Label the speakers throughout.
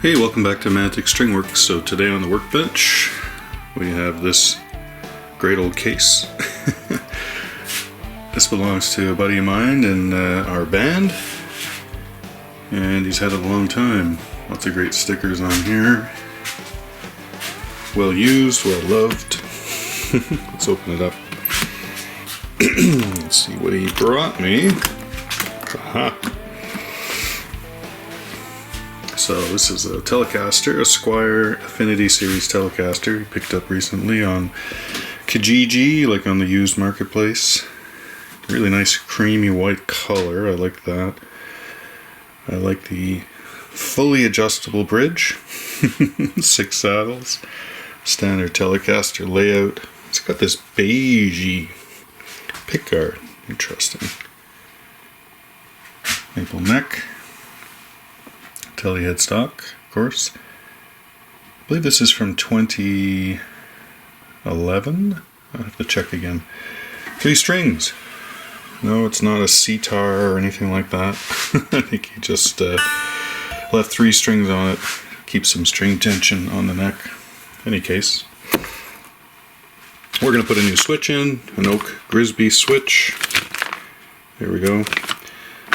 Speaker 1: Hey, welcome back to Mantic Stringworks. So today on the workbench we have this great old case. This belongs to a buddy of mine in our band, and he's had it a long time. Lots of great stickers on here. Well used, well loved. Let's open it up. Let's see what he brought me. Aha. So this is a Telecaster, a Squier Affinity Series Telecaster he picked up recently on Kijiji, like on the used marketplace. Really nice creamy white color, I like that. I like the fully adjustable bridge, 6 saddles, standard Telecaster layout. It's got this beigey pickguard, interesting. Maple neck. Tele headstock, of course. I believe this is from 2011. I'll have to check again. 3 strings. No, it's not a sitar or anything like that. I think he just left 3 strings on it. Keep some string tension on the neck. In any case, we're going to put a new switch in, an Oak Grisby switch. There we go.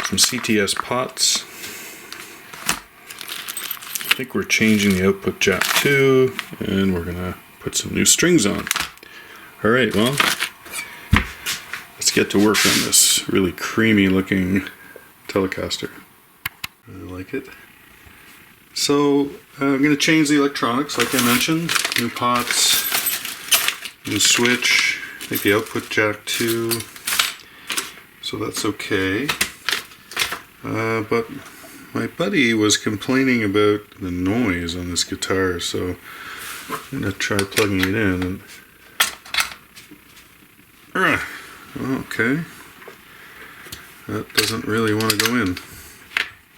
Speaker 1: Some CTS pots. I think we're changing the output jack too, and we're gonna put some new strings on. Alright, well, let's get to work on this really creamy looking Telecaster. I like it. So I'm gonna change the electronics like I mentioned. New pots, new switch, I think the output jack too, so that's okay. But my buddy was complaining about the noise on this guitar, so I'm going to try plugging it in. And okay, that doesn't really want to go in.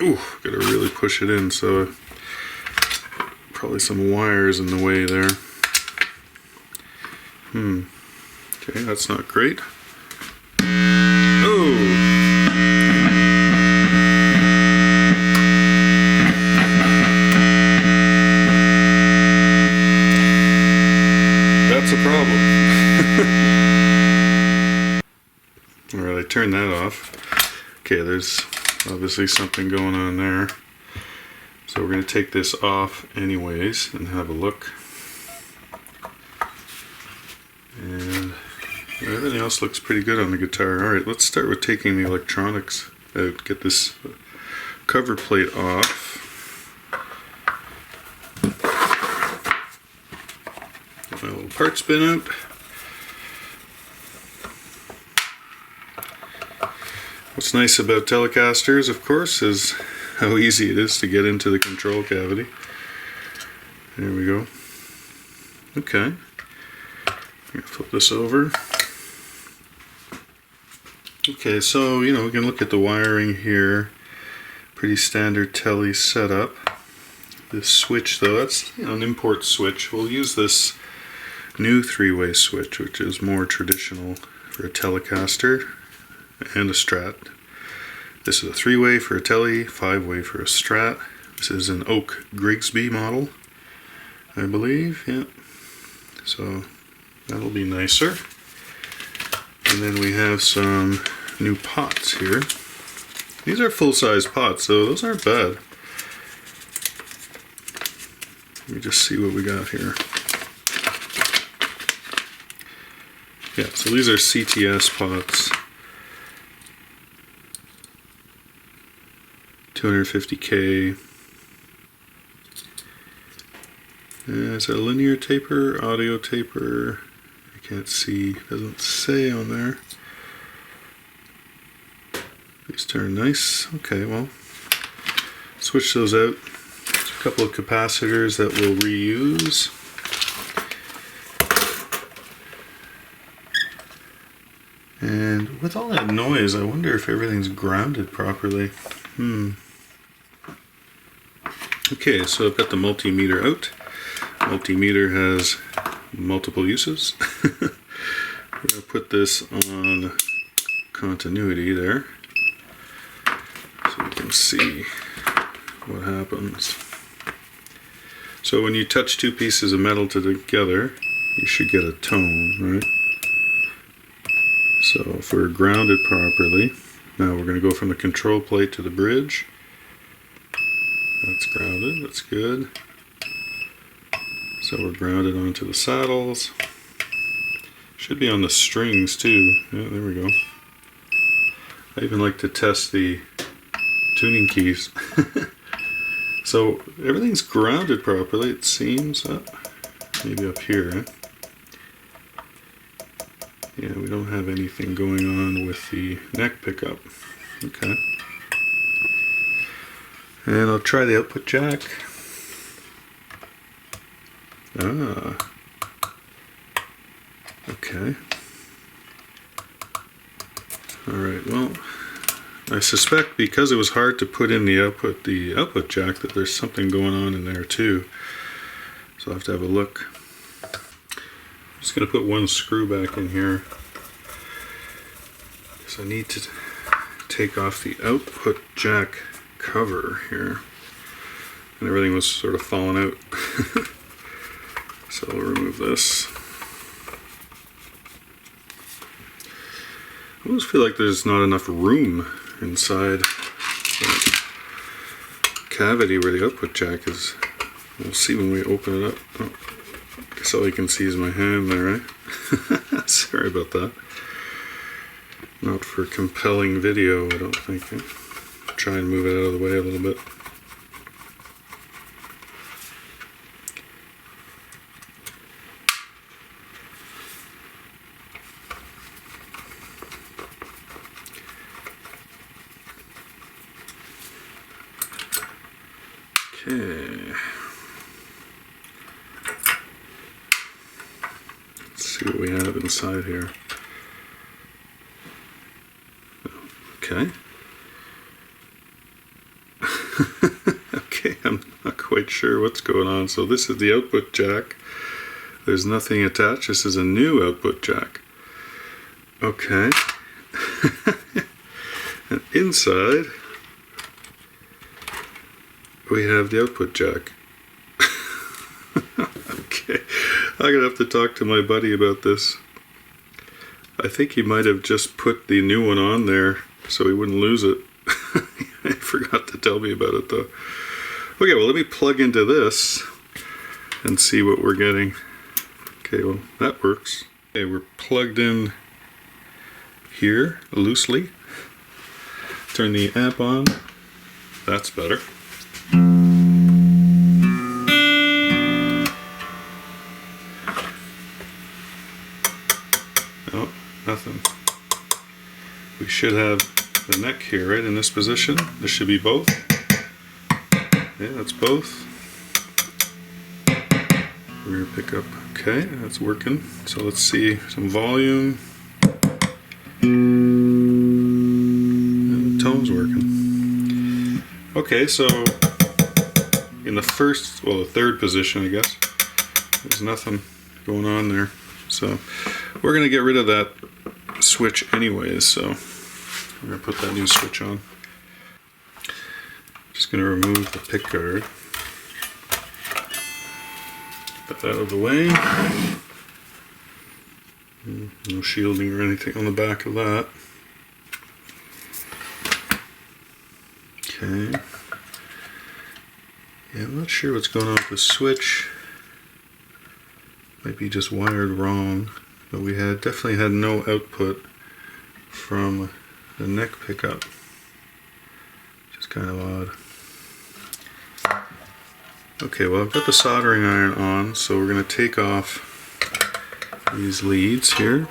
Speaker 1: Ooh, got to really push it in, so probably some wires in the way there. Okay, that's not great. Oh! That's a problem. Alright, I turned that off. Okay, there's obviously something going on there. So we're going to take this off anyways and have a look. And everything else looks pretty good on the guitar. Alright, let's start with taking the electronics out. Get this cover plate off. My little parts bin out. What's nice about Telecasters, of course, is how easy it is to get into the control cavity. There we go. Okay. I'm going to flip this over. Okay, so, we can look at the wiring here. Pretty standard Tele setup. This switch, though, that's an import switch. We'll use this new 3-way switch, which is more traditional for a Telecaster and a Strat. This is a 3-way for a Tele, 5-way for a Strat. This is an Oak Grigsby model, I believe. Yeah. So that'll be nicer. And then we have some new pots here. These are full-size pots, so those aren't bad. Let me just see what we got here. Yeah, so these are CTS pots. 250K. Is that a linear taper, audio taper? I can't see, doesn't say on there. These turn nice. Okay, well, switch those out. There's a couple of capacitors that we'll reuse. And with all that noise, I wonder if everything's grounded properly. Okay, so I've got the multimeter out. Multimeter has multiple uses. We're going to put this on continuity there, so we can see what happens. So when you touch two pieces of metal together, you should get a tone, right? So if we're grounded properly, now we're going to go from the control plate to the bridge. That's grounded, that's good. So we're grounded onto the saddles. Should be on the strings too. Yeah, there we go. I even like to test the tuning keys. So everything's grounded properly, it seems. Maybe up here. Yeah, we don't have anything going on with the neck pickup. Okay. And I'll try the output jack. Okay. Alright, well, I suspect because it was hard to put in the output jack, that there's something going on in there too. So I'll have to have a look. I'm just going to put one screw back in here, because I need to take off the output jack cover here. And everything was sort of falling out. So I'll remove this. I almost feel like there's not enough room inside that cavity where the output jack is. We'll see when we open it up. Oh, I guess all you can see is my hand there, right? Sorry about that. Not for compelling video, I don't think. Try and move it out of the way a little bit. Okay. Let's see what we have inside here. Okay. Okay, I'm not quite sure what's going on. So this is the output jack. There's nothing attached. This is a new output jack. Okay. And inside we have the output jack. Okay, I'm gonna have to talk to my buddy about this. I think he might have just put the new one on there so he wouldn't lose it. He forgot to tell me about it though. Okay, well let me plug into this and see what we're getting. Okay, well that works. Okay, we're plugged in here loosely. Turn the amp on. That's better. Oh, nothing. We should have the neck here, right, in this position. This should be both. Yeah, that's both. Rear pickup. Okay, that's working. So let's see some volume. And the tone's working. Okay, so in the first, well, the third position, I guess, there's nothing going on there. So we're going to get rid of that switch anyways, so we're going to put that new switch on. Just going to remove the pick guard. Put that out of the way. No shielding or anything on the back of that. Okay. Yeah, I'm not sure what's going on with the switch. Might be just wired wrong, but we definitely had no output from the neck pickup, which is kind of odd. Okay, well I've got the soldering iron on, so we're going to take off these leads here.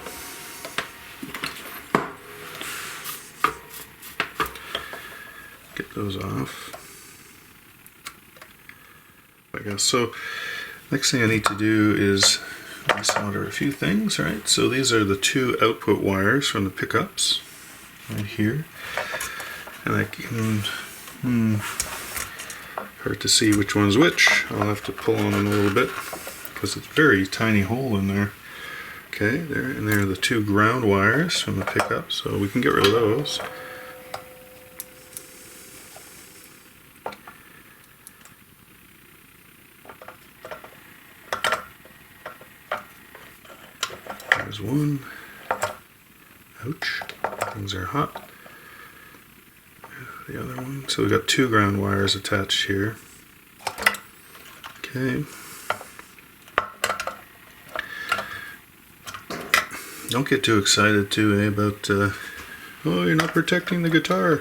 Speaker 1: Get those off, I guess. So next thing I need to do is solder a few things, right? So these are the two output wires from the pickups right here, and I can hard to see which one's which. I'll have to pull on them a little bit because it's a very tiny hole in there. Okay, there, and there are the two ground wires from the pickup, so we can get rid of those. There's one. Ouch, things are hot. The other one. So we've got 2 ground wires attached here. Okay. Don't get too excited too, about, oh, you're not protecting the guitar.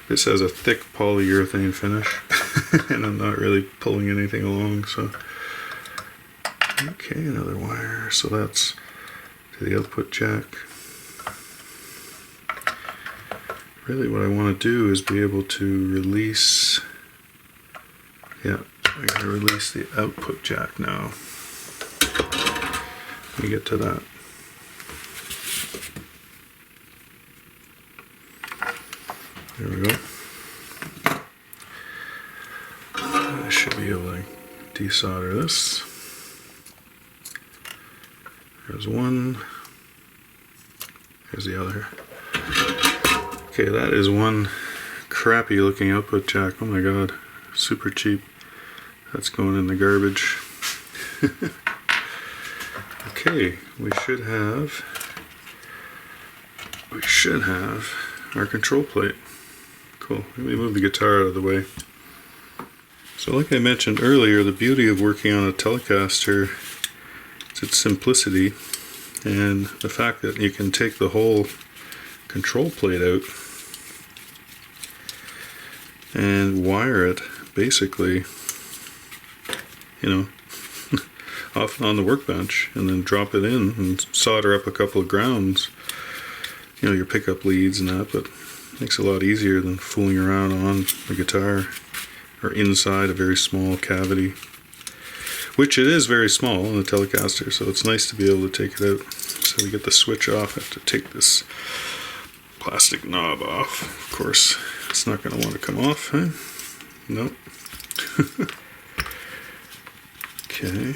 Speaker 1: This has a thick polyurethane finish, and I'm not really pulling anything along, so. Okay, another wire, so that's to the output jack. Really what I want to do is be able to release, yeah, I'm going to release the output jack now. Let me get to that. There we go. I should be able to desolder this. There's one. Here's the other. Okay, that is one crappy looking output jack. Oh my god, super cheap. That's going in the garbage. Okay, we should have our control plate. Cool. Let me move the guitar out of the way. So like I mentioned earlier, the beauty of working on a Telecaster is its simplicity, and the fact that you can take the whole control plate out and wire it basically, you know, off on the workbench, and then drop it in and solder up a couple of grounds, you know, your pickup leads and that, but it makes it a lot easier than fooling around on the guitar or inside a very small cavity, which it is very small in the Telecaster, so it's nice to be able to take it out. So we get the switch off. I have to take this plastic knob off. Of course, it's not going to want to come off, huh? Nope. Okay.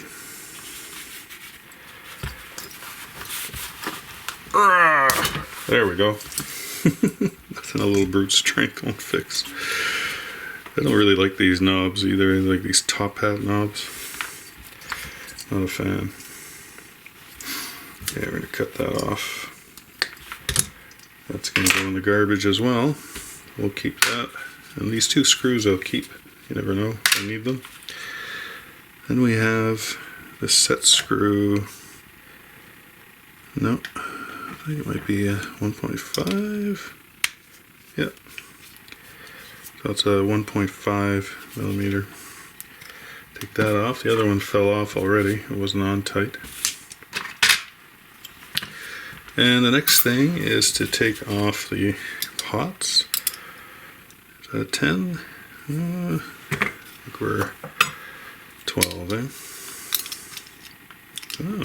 Speaker 1: There we go. Nothing a little brute strength won't fix. I don't really like these knobs either. I like these top hat knobs. Not a fan. Okay, we're going to cut that off. That's going to go in the garbage as well. We'll keep that. And these 2 screws I'll keep. You never know, I need them. Then we have the set screw. No, I think it might be a 1.5. Yep. So it's a 1.5 millimeter. Take that off. The other one fell off already. It wasn't on tight. And the next thing is to take off the pots. Is that a 10? I think we're 12, eh? Oh,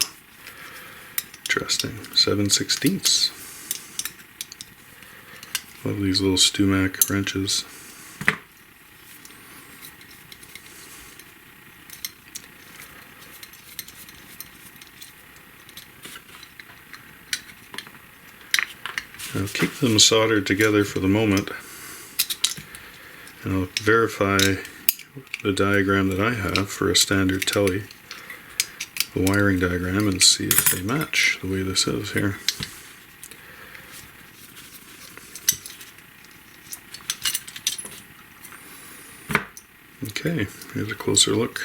Speaker 1: interesting. 7/16. Love these little Stumac wrenches. I'll keep them soldered together for the moment, and I'll verify the diagram that I have for a standard Tele, the wiring diagram, and see if they match the way this is here. Okay, here's a closer look.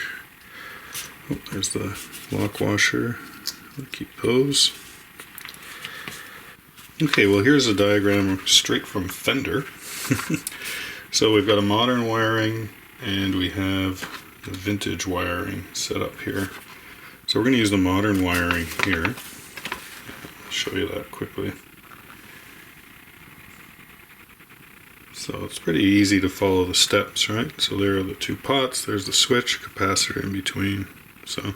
Speaker 1: Oh, there's the lock washer. I'll keep those. Okay, well here's a diagram straight from Fender. So we've got a modern wiring and we have the vintage wiring set up here. So we're going to use the modern wiring here. I'll show you that quickly. So it's pretty easy to follow the steps, right? So there are the 2 pots, there's the switch, capacitor in between. So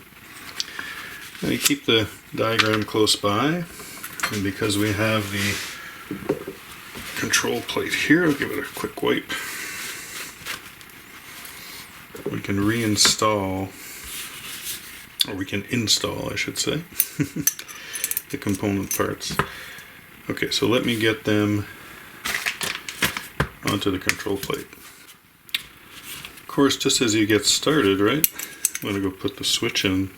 Speaker 1: now you keep the diagram close by. And because we have the control plate here, I'll give it a quick wipe. We can reinstall, or we can install, I should say, the component parts. Okay, so let me get them onto the control plate. Of course, just as you get started, right, I'm going to go put the switch in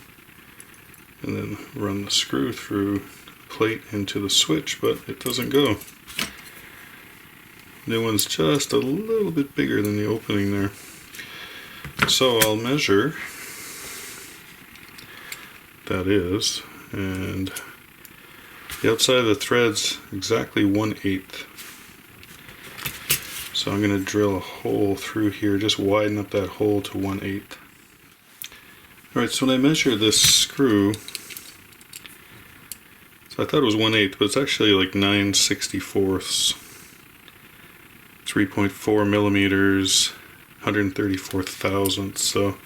Speaker 1: and then run the screw through plate into the switch, but it doesn't go. New one's just a little bit bigger than the opening there. So I'll measure, that is, and the outside of the thread's exactly 1/8. So I'm going to drill a hole through here, just widen up that hole to 1/8. Alright, so when I measure this screw, so I thought it was 1/8, but it's actually like 9/64, 3.4 millimeters, 134 thousandths. So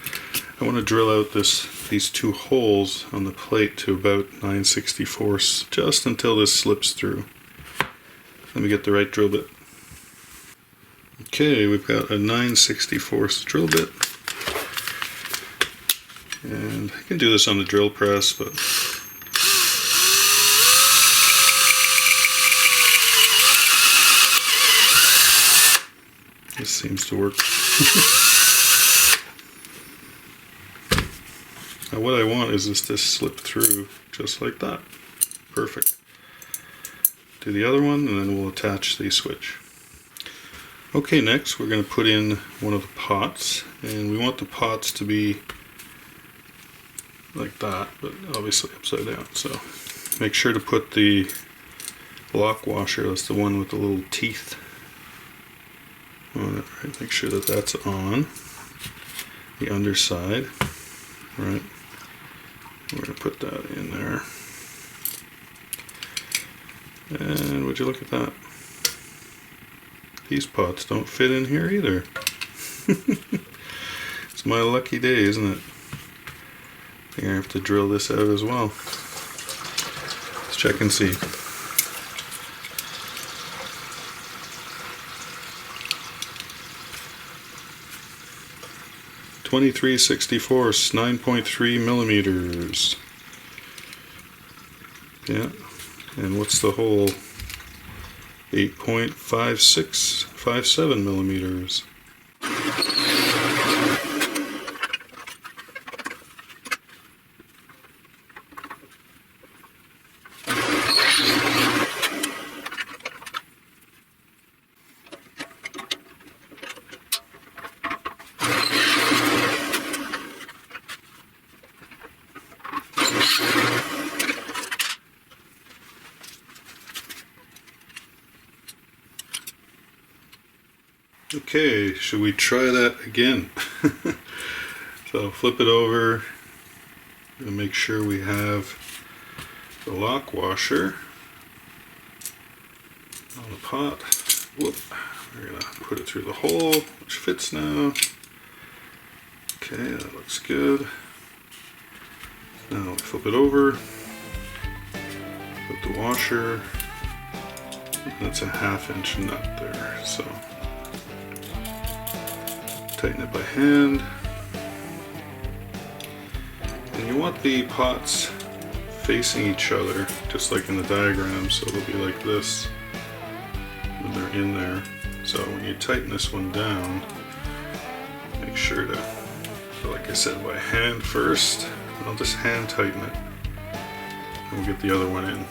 Speaker 1: I want to drill out these two holes on the plate to about 9/64, just until this slips through. Let me get the right drill bit. Okay, we've got a 9/64 drill bit. And I can do this on the drill press, but this seems to work. Now what I want is this to slip through just like that. Perfect. Do the other one and then we'll attach the switch. Okay, next we're going to put in one of the pots, and we want the pots to be like that, but obviously upside down. So make sure to put the lock washer, that's the one with the little teeth on it, right? Make sure that that's on the underside, right? We're going to put that in there. And would you look at that? These pots don't fit in here either. It's my lucky day, isn't it? I think I have to drill this out as well. Let's check and see. .23/64, 9.3 millimeters. Yeah, and what's the hole? 8.5657 millimeters. Okay, should we try that again? So flip it over and make sure we have the lock washer on the pot. Whoop. We're going to put it through the hole, which fits now. Okay, that looks good. Now flip it over, put the washer, and that's a 1/2 inch nut there. So tighten it by hand. And you want the pots facing each other, just like in the diagram, so they'll be like this when they're in there. So when you tighten this one down, make sure to, like I said, by hand first. I'll just hand tighten it, and we'll get the other one in.